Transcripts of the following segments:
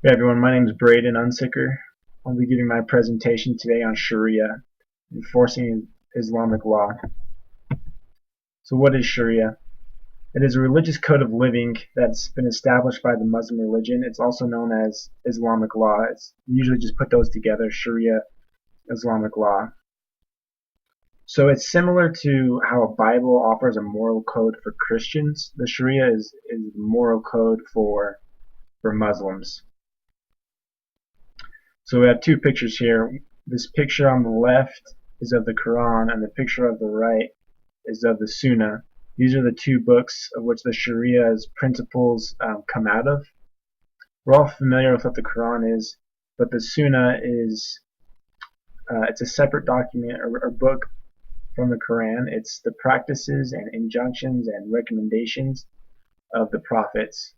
Hey everyone, my name is Braden Unsicker. I'll be giving my presentation today on Sharia, enforcing Islamic law. So what is Sharia? It is a religious code of living that's been established by the Muslim religion. It's also known as Islamic law. It's usually just put those together, Sharia, Islamic law. So it's similar to how a Bible offers a moral code for Christians. The Sharia is a moral code for Muslims. So we have two pictures here. This picture on the left is of the Quran, and the picture of the right is of the Sunnah. These are the two books of which the Sharia's principles come out of. We're all familiar with what the Quran is, but the Sunnah is it's a separate document or book from the Quran. It's the practices and injunctions and recommendations of the prophets.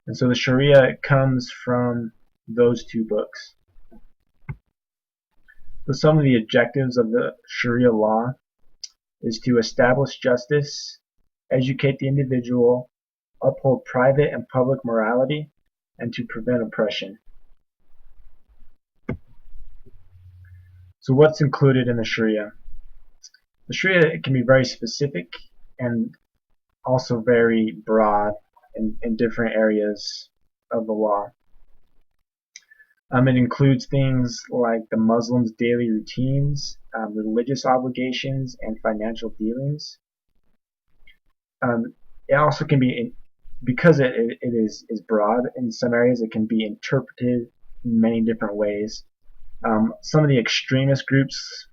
And so the Sharia comes from those two books. So some of the objectives of the Sharia law is to establish justice, educate the individual, uphold private and public morality, and to prevent oppression. So what's included in the Sharia? The Sharia can be very specific and also very broad in different areas of the law. It includes things like the Muslims' daily routines, religious obligations, and financial dealings. It also can be, because it is broad in some areas, it can be interpreted in many different ways. Some of the extremist groups,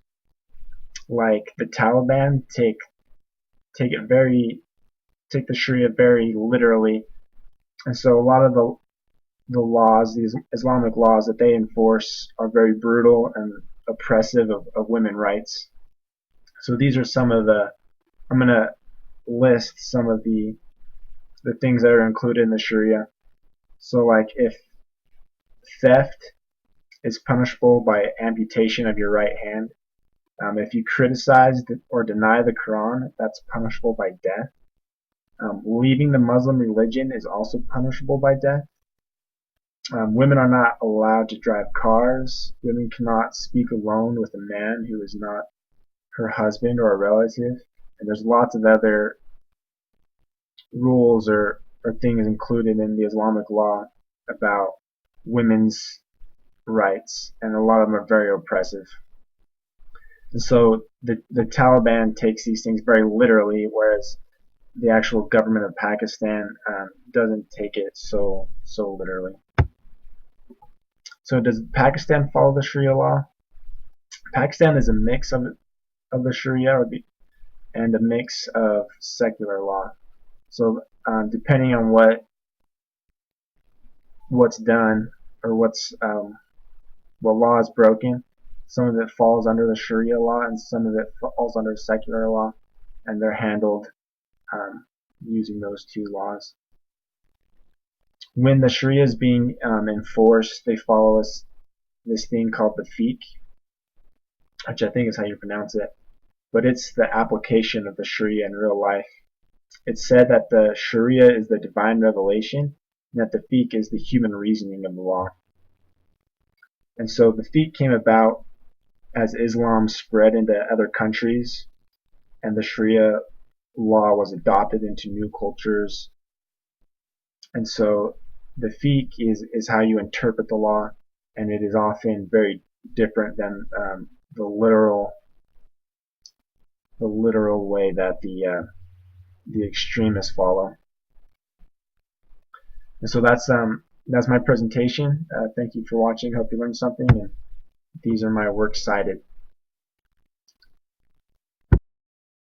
like the Taliban, take the Sharia very literally, and so a lot of the laws, these Islamic laws that they enforce, are very brutal and oppressive of women's rights. So these are some of the, I'm going to list some of the things that are included in the Sharia. So like if theft is punishable by amputation of your right hand. If you criticize or deny the Quran, that's punishable by death. Leaving the Muslim religion is also punishable by death. Women are not allowed to drive cars. Women cannot speak alone with a man who is not her husband or a relative. And there's lots of other rules or things included in the Islamic law about women's rights, and a lot of them are very oppressive. And so the Taliban takes these things very literally, whereas the actual government of Pakistan doesn't take it so literally. So does Pakistan follow the Sharia law? Pakistan is a mix of the Sharia and a mix of secular law. So depending on what's done or what law is broken, some of it falls under the Sharia law and some of it falls under secular law, and they're handled using those two laws. When the Sharia is being enforced, they follow this thing called the fiqh, which I think is how you pronounce it, but it's the application of the Sharia in real life. It's said that the Sharia is the divine revelation, and that the fiqh is the human reasoning of the law. And so the fiqh came about as Islam spread into other countries, and the Sharia law was adopted into new cultures. And so the fiqh is how you interpret the law, and it is often very different than the literal way that the extremists follow. And so that's my presentation. Thank you for watching. Hope you learned something. And these are my works cited.